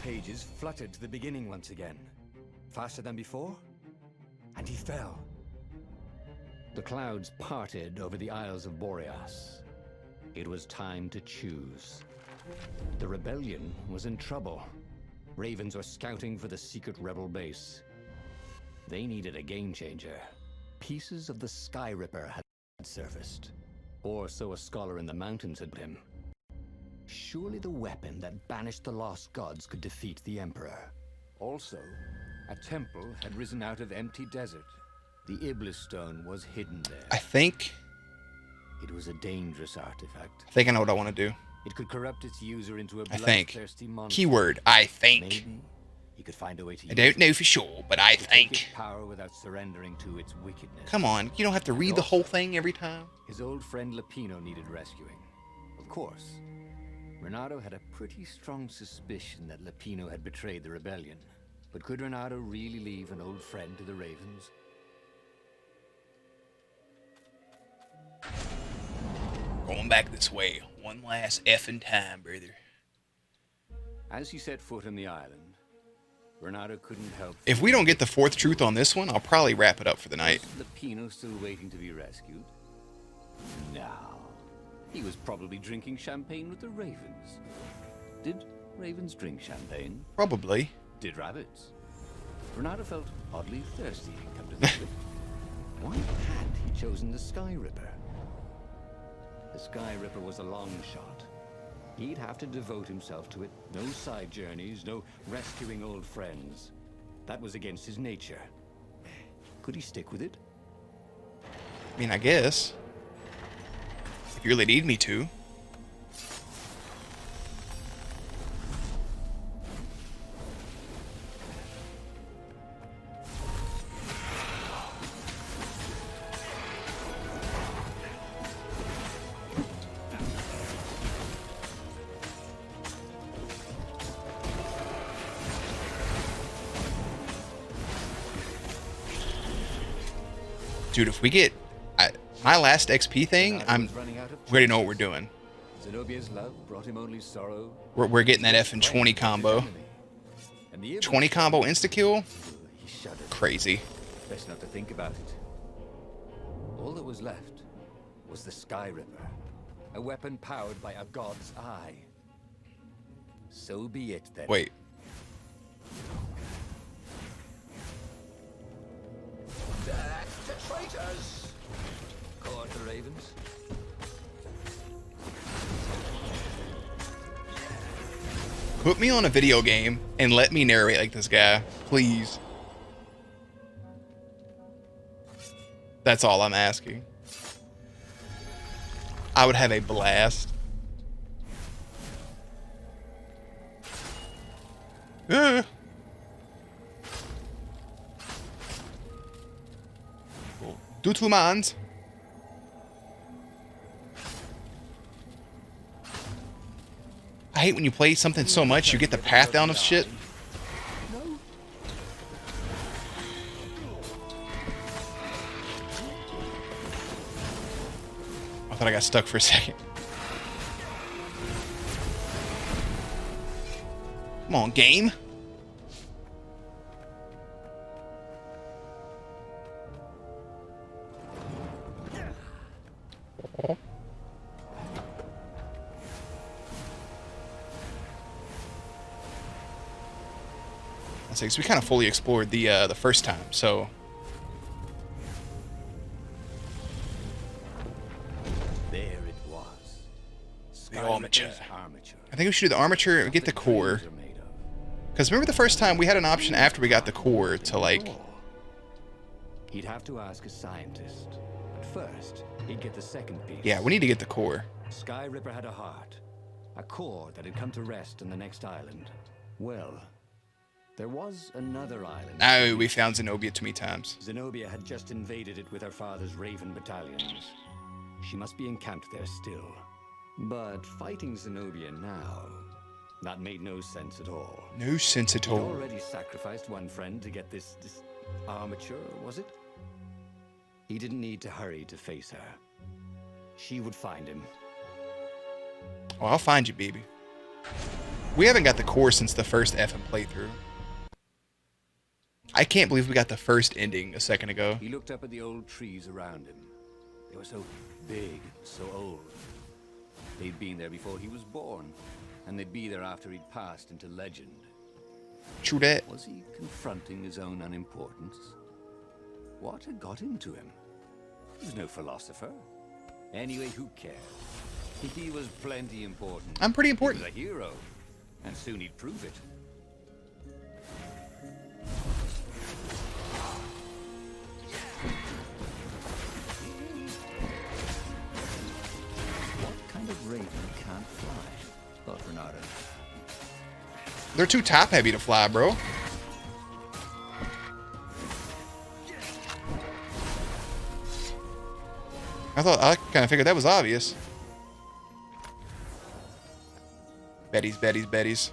Pages fluttered to the beginning once again. Faster than before? And he fell. The clouds parted over the Isles of Boreas. It was time to choose. The rebellion was in trouble. Ravens were scouting for the secret rebel base. They needed a game changer. Pieces of the Sky Ripper had surfaced. Or so a scholar in the mountains had put him. Surely the weapon that banished the lost gods could defeat the Emperor. Also, a temple had risen out of empty desert. The Iblis stone was hidden there. I think It was a dangerous artifact. I know what I want to do. It could corrupt its user into a I think. bloodthirsty monster. Keyword, I think. Maybe he could find a way to I use don't it know for sure, but I to take think. its power without surrendering to its wickedness. Come on, you don't have to read the whole thing every time. His old friend Lapino needed rescuing. Of course. Renato had a pretty strong suspicion that Lapino had betrayed the rebellion. But could Renato really leave an old friend to the Ravens? Going back this way. One last effing time, brother. As he set foot on the island, Renato couldn't help... If we don't get the fourth truth on this one, I'll probably wrap it up for the night. Was Lapino still waiting to be rescued? No. He was probably drinking champagne with the Ravens. Did Ravens drink champagne? Probably. Did rabbits? Renato felt oddly thirsty, come to think of it. Why had he chosen the Sky Ripper? The Sky Ripper was a long shot. He'd have to devote himself to it. No side journeys, no rescuing old friends. That was against his nature. Could he stick with it? I mean, I guess. If you really need me to. Dude, if we get my last XP thing, we already know what we're doing. Zenobia's love brought him only sorrow. We're getting that effing 20 combo. 20 combo insta kill? He shuddered. Crazy. Best not to think about it. All that was left was the Sky Ripper, a weapon powered by a god's eye. So be it then. Wait. That's the traitors! Caught the Ravens. Put me on a video game and let me narrate like this guy, please. That's all I'm asking. I would have a blast. Du two mans. I hate when you play something so much you get the path down of shit. I thought I got stuck for a second. Come on, game. So we kind of fully explored the first time, so There it was. the armature. Armature. I think we should do the armature and get the core. Because remember the first time we had an option after we got the core to like. He'd have to ask a scientist, but first he'd get the second piece. Yeah, we need to get the core. Sky Ripper had a heart, a core that had come to rest on the next island. Well, there was another island. Oh, we found Zenobia too many times. Zenobia had just invaded it with her father's Raven battalions. She must be encamped there still. But fighting Zenobia now, that made no sense at all. No sense at He'd all. already sacrificed one friend to get this armature, was it? He didn't need to hurry to face her. She would find him, Oh, I'll find you, baby. We haven't got the core since the first effing playthrough. I can't believe we got the first ending a second ago. He looked up at the old trees around him. They were so big, so old. They'd been there before he was born, and they'd be there after he'd passed into legend. True that. Was he confronting his own unimportance? What had got into him? He was no philosopher. Anyway, who cares? He was plenty important. I'm pretty important. He was a hero, and soon he'd prove it. What kind of raven can't fly? Thought Renato. They're too top heavy to fly, bro. I kind of figured that was obvious. Betties, Betties, Betties.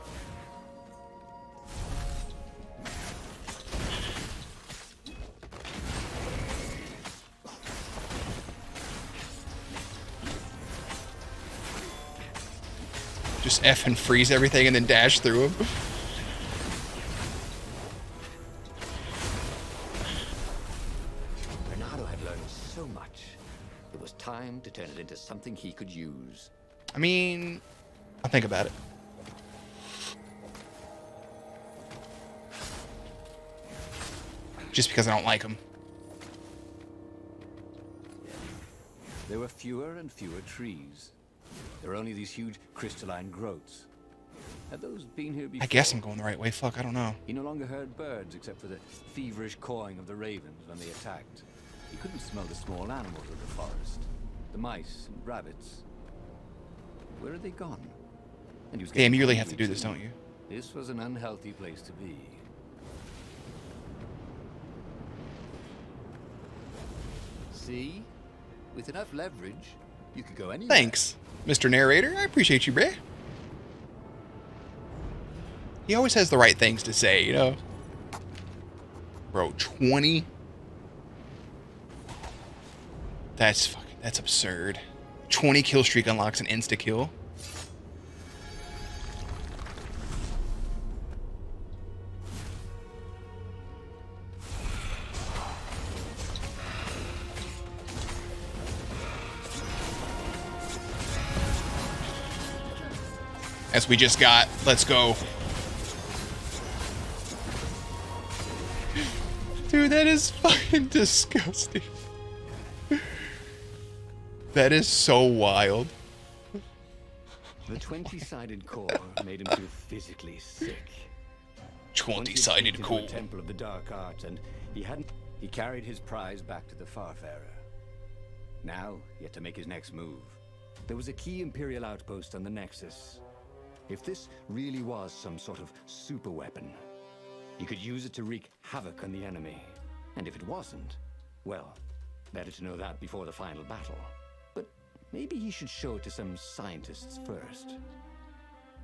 Just F and freeze everything and then dash through them. Renato had learned so much. It was time to turn it into something he could use. I mean, I'll think about it. Just because I don't like him. There were fewer and fewer trees. There were only these huge crystalline growths. Had those been here before? I guess I'm going the right way. Fuck, I don't know. He no longer heard birds except for the feverish cawing of the ravens when they attacked. He couldn't smell the small animals of the forest. The mice and rabbits. Where had they gone? And he was Damn, you really getting have to do this, too. don't you? This was an unhealthy place to be. See? With enough leverage, you could go anywhere. Thanks, Mr. Narrator. I appreciate you, bruh. He always has the right things to say, you know? Bro, 20? That's absurd. 20 kill streak unlocks an insta-kill. As we just got. Let's go. Dude, that is fucking disgusting. That is so wild. The 20-sided core made him feel physically sick. 20-sided core. Temple of the Dark Arts, and he carried his prize back to the Farfarer. Now he had to make his next move. There was a key Imperial outpost on the Nexus. If this really was some sort of super weapon, he could use it to wreak havoc on the enemy. And if it wasn't, well, better to know that before the final battle. But maybe he should show it to some scientists first.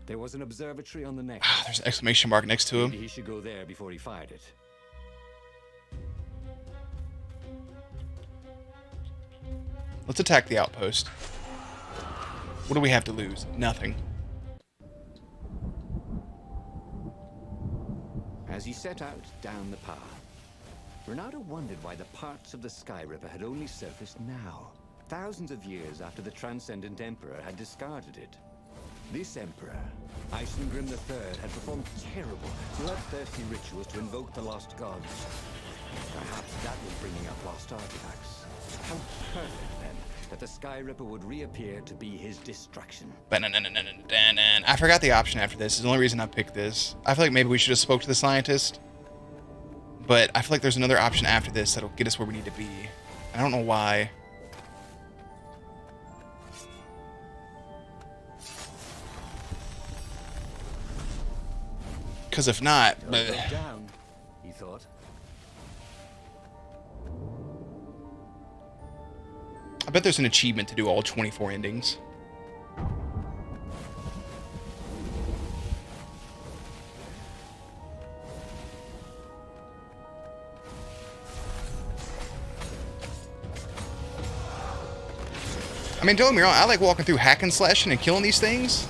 There was an observatory on the Nexus. Ah, there's an exclamation mark next to him. Maybe he should go there before he fired it. Let's attack the outpost. What do we have to lose? Nothing. As he set out down the path, Renato wondered why the parts of the Sky Ripper had only surfaced now, thousands of years after the Transcendent Emperor had discarded it. This Emperor, Isengrim III, had performed terrible, bloodthirsty rituals to invoke the lost gods. Perhaps that was bringing up lost artifacts. How perfect, then, that the Sky Ripper would reappear to be his destruction. I forgot the option after this. It's the only reason I picked this. I feel like maybe we should have spoke to the scientist. But I feel like there's another option after this that'll get us where we need to be. I don't know why. Because if not... Down, he thought. I bet there's an achievement to do all 24 endings. I mean, don't get me wrong, I like walking through hack and slashing and killing these things.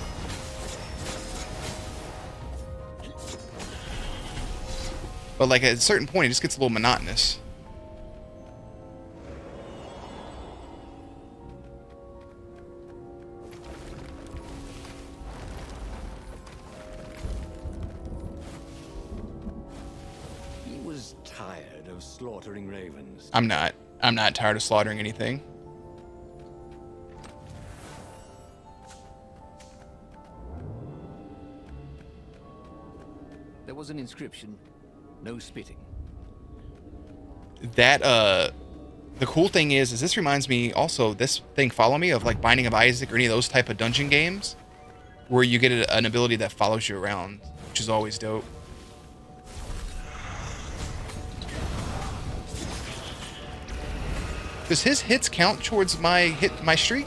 But like at a certain point, it just gets a little monotonous. He was tired of slaughtering ravens. I'm not. I'm not tired of slaughtering anything. There was an inscription. No spitting. That, the cool thing is this reminds me also, this thing follow me of like Binding of Isaac or any of those type of dungeon games where you get an ability that follows you around, which is always dope. Does his hits count towards my streak?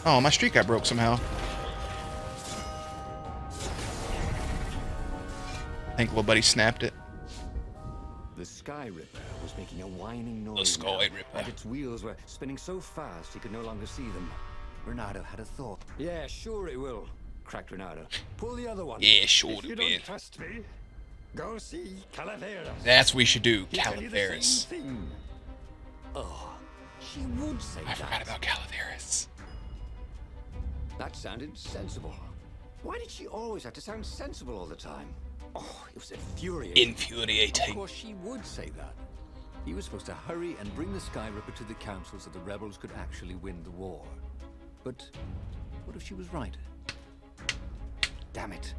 Oh, my streak got broke somehow. I think little buddy snapped it. The Sky Ripper was making a whining noise. The Sky Ripper. And its wheels were spinning so fast he could no longer see them. Renato had a thought. Yeah, sure it will, cracked Renato. Pull the other one. Yeah, sure If it you will. don't trust me, go see Calaveras. That's what we should do, He'll tell you the Calaveras. same thing. Oh, she would say I that. forgot about Calaveras. That sounded sensible. Why did she always have to sound sensible all the time? Oh, it was infuriating. Of Infuriating. course she would say that. He was supposed to hurry and bring the Sky Ripper to the council so the rebels could actually win the war. But what if she was right? Damn it.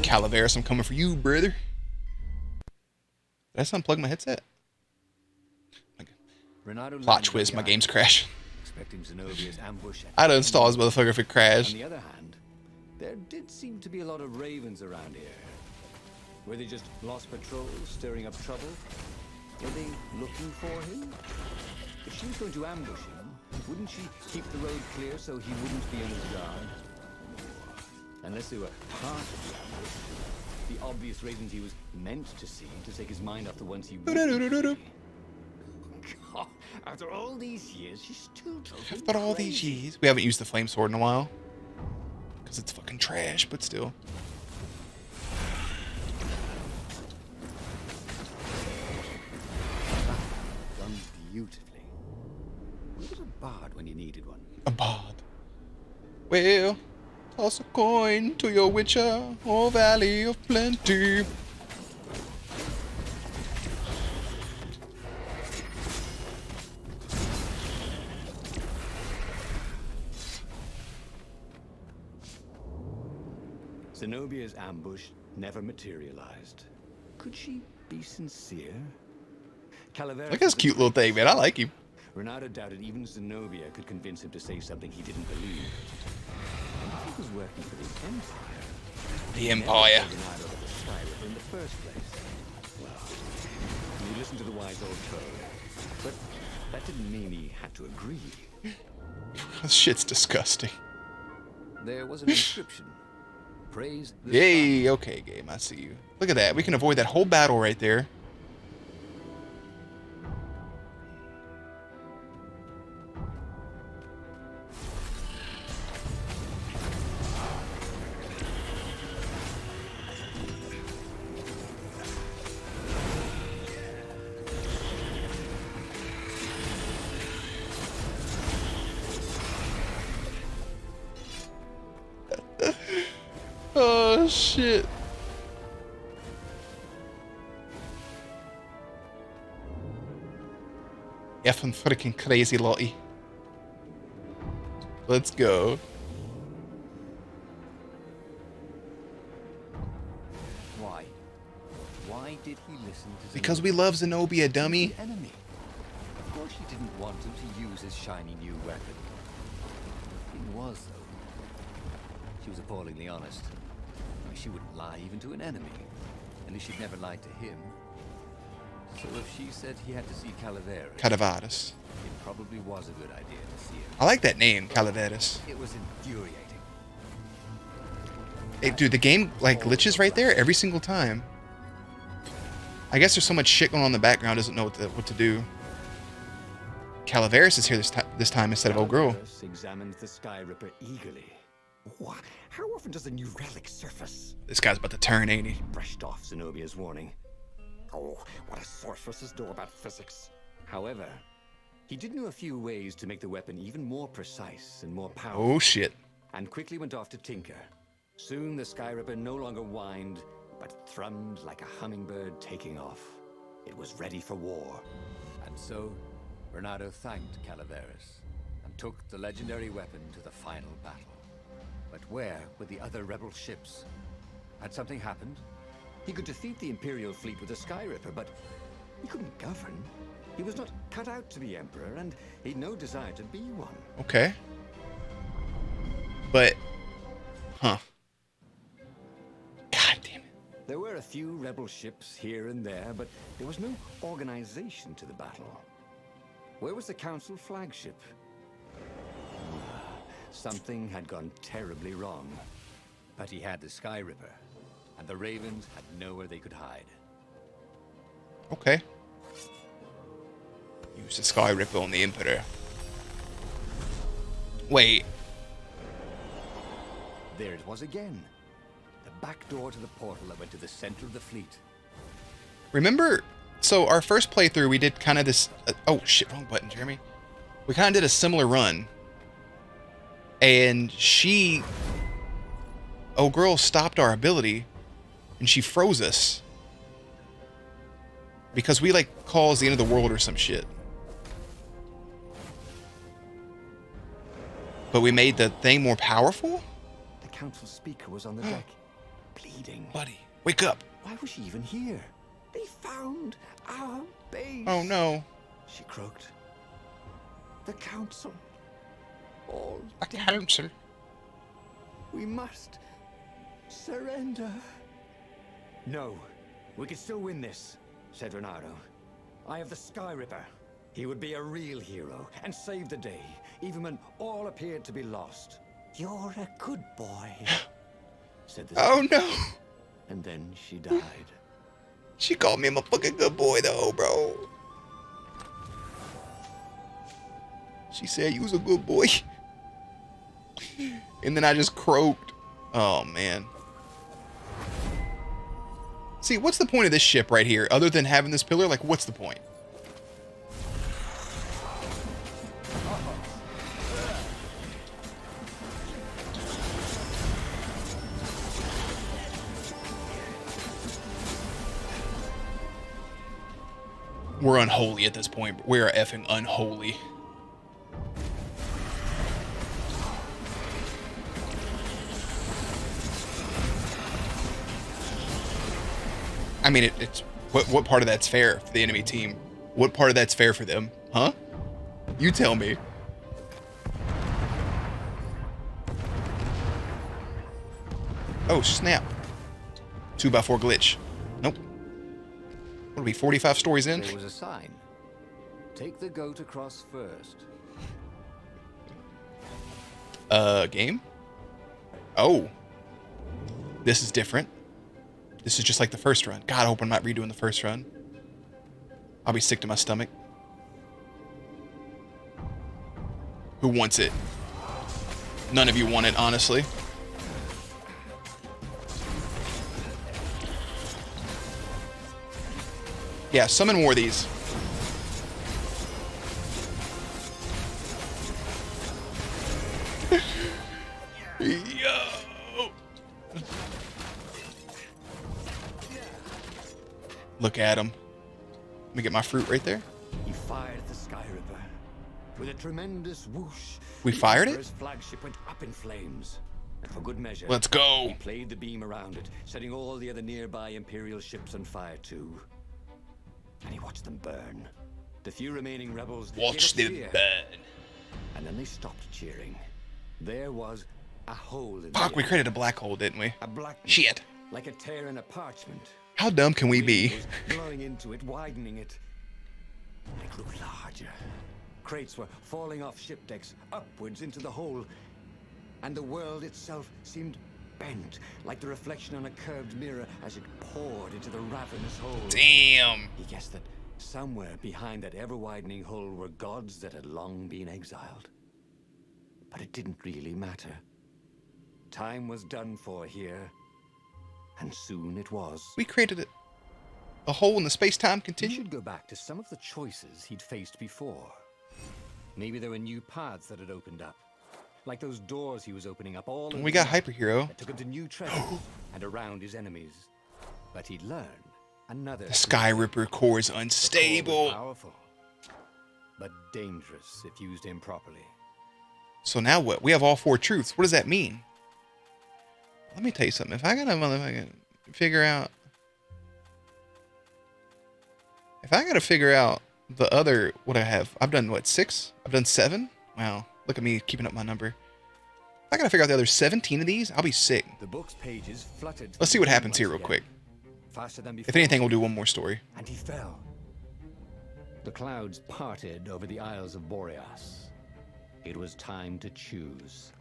Calaveras, I'm coming for you, brother. Did I just unplug my headset? Renato Plot twist, my game's crashing. expecting Zenobia's ambush. I'd uninstall this motherfucker if it On crashed. the other hand, there did seem to be a lot of ravens around here. Were they just lost patrols stirring up trouble? Were they looking for him? If she was going to ambush him, wouldn't she keep the road clear so he wouldn't be on his guard? Unless they were part of the ambush. The obvious ravens he was meant to see to take his mind off the ones he wouldn't see. God, after all these years, she's still talking But all these crazy. years, we haven't used the flame sword in a while. Because it's fucking trash, but still. Done beautifully. Where was a bard when you needed one? A bard. Well, toss a coin to your witcher, or Valley of Plenty. Zenobia's ambush never materialized. Could she be sincere? Calaveras Look at this cute little thing, man. I like him. Renato doubted even Zenobia could convince him to say something he didn't believe. And if he was working for the Empire, The he never Empire. told Renato about the Sky Ripper in the first place. Well, he listened to the wise old code, but that didn't mean he had to agree. This shit's disgusting. There was an inscription. Praise the Yay, okay, game. I see you. Look at that. We can avoid that whole battle right there. Oh, shit. Effing freaking crazy Lottie. Let's go. Why? Why did he listen to Because we love Zenobia, dummy. the enemy? Of course she didn't want him to use his shiny new weapon. The thing was, though, she was appallingly honest. I mean, she wouldn't lie even to an enemy. At least she'd never lied to him. So if she said he had to see Calaveras, Calaveras. it probably was a good idea to see him. I like that name, Calaveras. It was infuriating. Hey, dude, the game, like, glitches right there every single time. I guess there's so much shit going on in the background, doesn't know what to do. Calaveras is here this time instead of old girl. Calaveras examined the Sky Ripper eagerly. What? How often does a new relic surface? This guy's about to turn, ain't he? He brushed off Zenobia's warning. Oh, what a sorceress know about physics. However, he did know a few ways to make the weapon even more precise and more powerful. Oh, shit. And quickly went off to tinker. Soon the Sky Ripper no longer whined, but thrummed like a hummingbird taking off. It was ready for war. And so, Bernardo thanked Calaveras and took the legendary weapon to the final battle. But where were the other rebel ships? Had something happened? He could defeat the Imperial fleet with a Sky Ripper, but he couldn't govern. He was not cut out to be Emperor, and he'd no desire to be one. Okay. But, huh. God damn it. There were a few rebel ships here and there, but there was no organization to the battle. Where was the Council flagship? Something had gone terribly wrong. But he had the Sky Ripper, and the Ravens had nowhere they could hide. Okay. Use the Sky Ripper on the Emperor. Wait. There it was again. The back door to the portal that went to the center of the fleet. Remember, so our first playthrough, we did kind of this... oh, shit, wrong button, Jeremy. We kind of did a similar run. And she... oh, girl stopped our ability, and she froze us. Because we, like, caused the end of the world or some shit. But we made the thing more powerful? The Council speaker was on the deck, bleeding. Buddy, wake up. Why was she even here? They found our base. Oh, no. She croaked. The Council. All A dead. council. We must surrender. No, we can still win this, said Bernardo. I have the Sky Ripper. He would be a real hero and save the day, even when all appeared to be lost. You're a good boy, said the Oh, no. and then she died. She called me a fucking good boy, though, bro. She said you was a good boy. And then I just croaked. Oh, man. See, what's the point of this ship right here? Other than having this pillar? Like, what's the point? We're unholy at this point. We are effing unholy. I mean, it's what part of that's fair for the enemy team? What part of that's fair for them? Huh? You tell me. Oh, snap. 2x4 glitch. Nope. What are we, 45 stories in? There was a sign. Take the goat across first. Game? Oh. This is different. This is just like the first run. God, I hope I'm not redoing the first run. I'll be sick to my stomach. Who wants it? None of you want it, honestly. Yeah, summon more of these. Yo! Look at him. Let me get my fruit right there. He fired the Sky Ripper. With a tremendous whoosh, We fired it? His flagship went up in flames. And for good measure, Let's go. he played the beam around it, setting all the other nearby Imperial ships on fire too. And he watched them burn. The few remaining rebels Watch gave a them cheer, burn. and then they stopped cheering. There was a hole in Fuck, the we air, created a black hole, didn't we? a black Shit. like a tear in a parchment. How dumb can we be? Wind was blowing into it, widening it. It grew larger. Crates were falling off ship decks, upwards into the hole. And the world itself seemed bent like the reflection on a curved mirror as it poured into the ravenous hole. Damn. He guessed that somewhere behind that ever-widening hole were gods that had long been exiled. But it didn't really matter. Time was done for here, and soon it was. We created a hole in the space-time He continuum. should go back to some of the choices he'd faced before. Maybe there were new paths that had opened up, like those doors he was opening up all over We the got map Hyperhero. that took him to new treasures and around his enemies. But he'd learn another. The Sky Ripper core is The core was unstable. powerful, but dangerous if used improperly. So now what? We have all 4 truths. What does that mean? Let me tell you something. If I gotta motherfucking figure out, the other, what I have, I've done what, 6? I've done 7. Wow, look at me keeping up my number. If I gotta figure out the other 17 of these, I'll be sick. The book's pages fluttered. Let's see what happens here real quick. Faster than before. If anything, we'll do one more story. And he fell. The clouds parted over the Isles of Boreas. It was time to choose.